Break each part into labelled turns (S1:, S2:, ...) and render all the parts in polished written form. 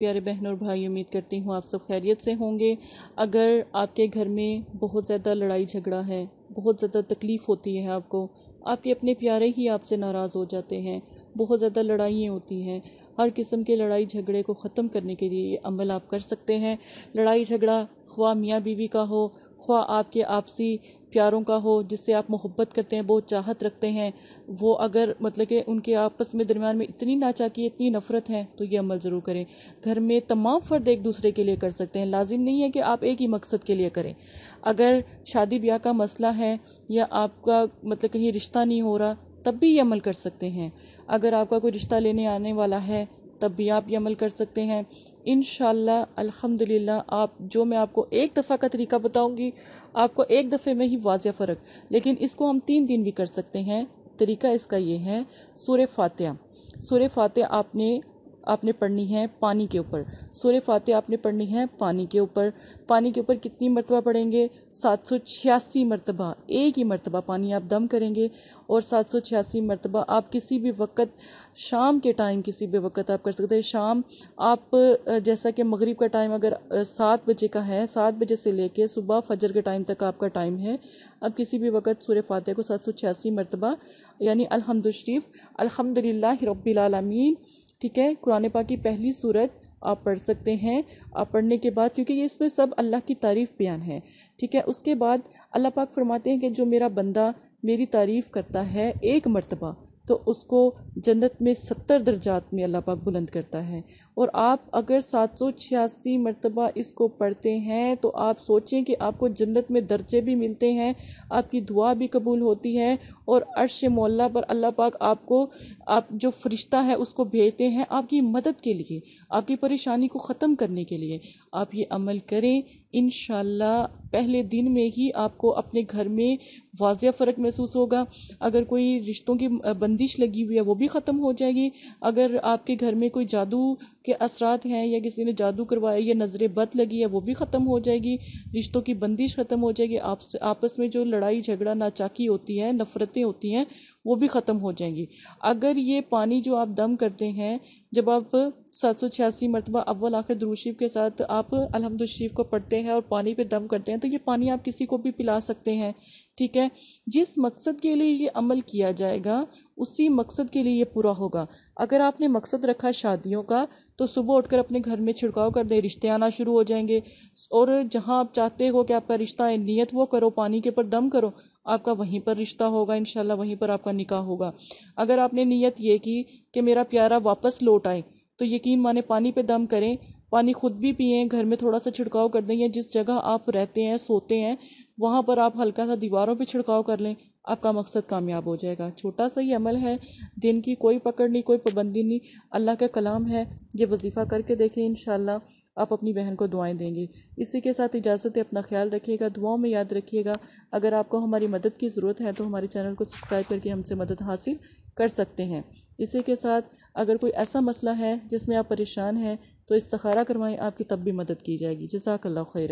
S1: پیارے بہن اور بھائی، امید کرتی ہوں آپ سب خیریت سے ہوں گے۔ اگر آپ کے گھر میں بہت زیادہ لڑائی جھگڑا ہے، بہت زیادہ تکلیف ہوتی ہے آپ کو، آپ کے اپنے پیارے ہی آپ سے ناراض ہو جاتے ہیں، بہت زیادہ لڑائیاں ہوتی ہیں، ہر قسم کے لڑائی جھگڑے کو ختم کرنے کے لیے یہ عمل آپ کر سکتے ہیں۔ لڑائی جھگڑا خواہ میاں بیوی کا ہو، خواہ آپ کے آپسی پیاروں کا ہو، جس سے آپ محبت کرتے ہیں، بہت چاہت رکھتے ہیں، وہ اگر مطلب کہ ان کے آپس میں درمیان میں اتنی ناچاکی، اتنی نفرت ہے، تو یہ عمل ضرور کریں۔ گھر میں تمام فرد ایک دوسرے کے لیے کر سکتے ہیں، لازم نہیں ہے کہ آپ ایک ہی مقصد کے لیے کریں۔ اگر شادی بیاہ کا مسئلہ ہے یا آپ کا مطلب کہیں رشتہ نہیں ہو رہا، تب بھی یہ عمل کر سکتے ہیں۔ اگر آپ کا کوئی رشتہ لینے آنے والا ہے، تب بھی آپ یہ عمل کر سکتے ہیں۔ انشاءاللہ الحمدللہ جو میں آپ کو ایک دفعہ کا طریقہ بتاؤں گی، آپ کو ایک دفعے میں ہی واضح فرق، لیکن اس کو ہم 3 دن بھی کر سکتے ہیں۔ طریقہ اس کا یہ ہے، سورہ فاتحہ۔ سورہ فاتحہ آپ نے پڑھنی ہے پانی کے اوپر۔ سورہ فاتحہ آپ نے پڑھنی ہے پانی کے اوپر۔ پانی کے اوپر کتنی مرتبہ پڑھیں گے؟ 786 مرتبہ۔ ایک ہی مرتبہ پانی آپ دم کریں گے اور 786 مرتبہ آپ کسی بھی وقت، شام کے ٹائم کسی بھی وقت آپ کر سکتے ہیں۔ شام آپ جیسا کہ مغرب کا ٹائم اگر 7 بجے کا ہے، 7 بجے سے لے کے صبح فجر کے ٹائم تک آپ کا ٹائم ہے، اب کسی بھی وقت سورہ فاتحہ کو 786 مرتبہ، یعنی الحمد شریف، الحمدللہ رب العالمین، ٹھیک ہے، قرآن پاک کی پہلی سورت آپ پڑھ سکتے ہیں۔ آپ پڑھنے کے بعد، کیونکہ یہ اس میں سب اللہ کی تعریف بیان ہے، ٹھیک ہے، اس کے بعد اللہ پاک فرماتے ہیں کہ جو میرا بندہ میری تعریف کرتا ہے ایک مرتبہ، تو اس کو جنت میں 70 درجات میں اللہ پاک بلند کرتا ہے۔ اور آپ اگر 786 مرتبہ اس کو پڑھتے ہیں تو آپ سوچیں کہ آپ کو جنت میں درجے بھی ملتے ہیں، آپ کی دعا بھی قبول ہوتی ہے، اور عرش معلیٰ پر اللہ پاک آپ جو فرشتہ ہے اس کو بھیجتے ہیں آپ کی مدد کے لیے، آپ کی پریشانی کو ختم کرنے کے لیے۔ آپ یہ عمل کریں، انشاءاللہ پہلے دن میں ہی آپ کو اپنے گھر میں واضح فرق محسوس ہوگا۔ اگر کوئی رشتوں کی بندش لگی ہوئی ہے وہ بھی ختم ہو جائے گی۔ اگر آپ کے گھر میں کوئی جادو کے اثرات ہیں یا کسی نے جادو کروایا یا نظر بد لگی ہے وہ بھی ختم ہو جائے گی، رشتوں کی بندش ختم ہو جائے گی، آپس میں جو لڑائی جھگڑا ناچاکی ہوتی ہے، نفرتیں ہوتی ہیں، وہ بھی ختم ہو جائیں گی۔ اگر یہ پانی جو آپ دم کرتے ہیں، جب آپ 786 مرتبہ اول آخر درود شریف کے ساتھ آپ الحمد شریف کو پڑھتے ہیں اور پانی پہ دم کرتے ہیں، تو یہ پانی آپ کسی کو بھی پلا سکتے ہیں، ٹھیک ہے۔ جس مقصد کے لیے یہ عمل کیا جائے گا اسی مقصد کے لیے یہ پورا ہوگا۔ اگر آپ نے مقصد رکھا شادیوں کا، تو صبح اٹھ کر اپنے گھر میں چھڑکاؤ کر دیں، رشتے آنا شروع ہو جائیں گے، اور جہاں آپ چاہتے ہو کہ آپ کا رشتہ ہے، نیت وہ کرو، پانی کے پر دم کرو، آپ کا وہیں پر رشتہ ہوگا، انشاءاللہ وہیں پر آپ کا نکاح ہوگا۔ اگر آپ نے نیت یہ کی کہ میرا پیارا واپس لوٹ آئے، تو یقین مانے پانی پہ دم کریں، پانی خود بھی پئیں، گھر میں تھوڑا سا چھڑکاؤ کر دیں، یا جس جگہ آپ رہتے ہیں، سوتے ہیں، وہاں پر آپ ہلکا سا دیواروں پہ چھڑکاؤ کر لیں، آپ کا مقصد کامیاب ہو جائے گا۔ چھوٹا سا ہی عمل ہے، دن کی کوئی پکڑ نہیں، کوئی پابندی نہیں، اللہ کا کلام ہے، یہ وظیفہ کر کے دیکھیں، انشاءاللہ آپ اپنی بہن کو دعائیں دیں گے۔ اسی کے ساتھ اجازت ہے، اپنا خیال رکھیے گا، دعاؤں میں یاد رکھیے گا۔ اگر آپ کو ہماری مدد کی ضرورت ہے تو ہمارے چینل کو سبسکرائب کر کے ہم سے مدد حاصل کر سکتے ہیں۔ اسی کے ساتھ اگر کوئی ایسا مسئلہ ہے جس میں آپ پریشان ہیں تو استخارہ کروائیں، آپ کی تب بھی مدد کی جائے گی۔ جزاک اللہ خیر۔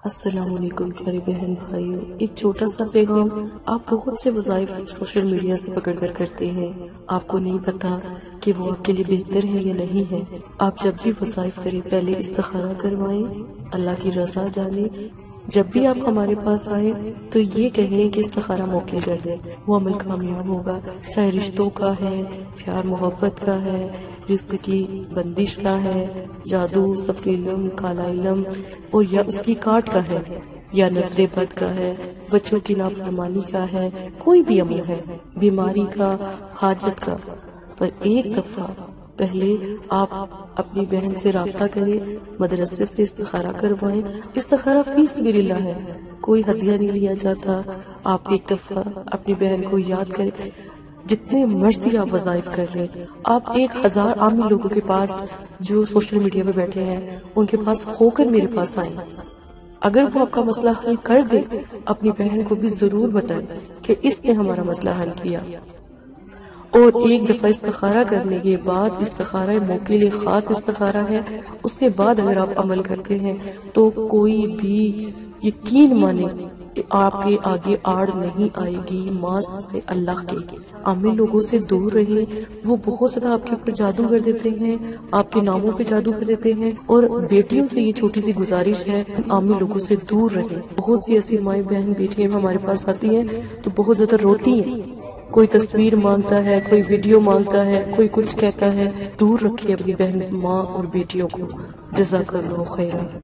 S2: السلام علیکم پیارے بہن بھائیوں، ایک چھوٹا سا پیغام۔ آپ بہت سے وظائف سوشل میڈیا سے پکڑ کر کرتے ہیں، آپ کو نہیں پتا کہ وہ آپ کے لیے بہتر ہے یا نہیں ہے۔ آپ جب بھی وظائف کریں پہلے استخارہ کروائیں، اللہ کی رضا جانیں۔ جب بھی آپ ہمارے پاس آئیں تو یہ کہیں کہ استخارہ موکل کر دیں، وہ عمل کامیاب ہوگا، چاہے رشتوں کا ہے، پیار محبت کا ہے، رزق کی بندش کا ہے، جادو، صفی علم، کالا علم، اور یا اس کی کاٹ کا ہے، یا نظر بد کا ہے، بچوں کی نافرمانی کا ہے، کوئی بھی عمل ہے، بیماری کا، حاجت کا، پر ایک دفعہ پہلے آپ اپنی بہن سے رابطہ کریں، مدرسے سے استخارہ کروائیں۔ استخارہ فی سبیل اللہ ہے، کوئی ہدیہ نہیں لیا جاتا۔ آپ ایک دفعہ اپنی بہن کو یاد کریں، جتنے مرضی آپ وظائف کر لیں، آپ 1000 عامی لوگوں کے پاس جو سوشل میڈیا پہ بیٹھے ہیں ان کے پاس ہو کر میرے پاس آئیں۔ اگر وہ آپ کا مسئلہ حل کر دے، اپنی بہن کو بھی ضرور بتائیں کہ اس نے ہمارا مسئلہ حل کیا۔ اور ایک دفعہ استخارہ کرنے کے بعد، استخارہ موکل خاص استخارہ ہے، اس کے بعد اگر آپ عمل کرتے ہیں تو کوئی بھی یقین مانے آپ کے آگے آڑ نہیں آئے گی ماں سے اللہ کے۔ عامی لوگوں سے دور رہیں، وہ بہت زیادہ آپ کے اوپر جادو کر دیتے ہیں، آپ کے ناموں پہ جادو کر دیتے ہیں۔ اور بیٹیوں سے یہ چھوٹی سی گزارش ہے، عامی لوگوں سے دور رہیں۔ بہت سی ایسی مائیں بہن بیٹیاں ہمارے پاس آتی ہیں تو بہت زیادہ روتی ہیں، کوئی تصویر مانگتا ہے، کوئی ویڈیو مانگتا ہے، کوئی کچھ کہتا ہے۔ دور رکھے اپنی بہن ماں اور بیٹیوں کو۔ جزاک اللہ خیرا۔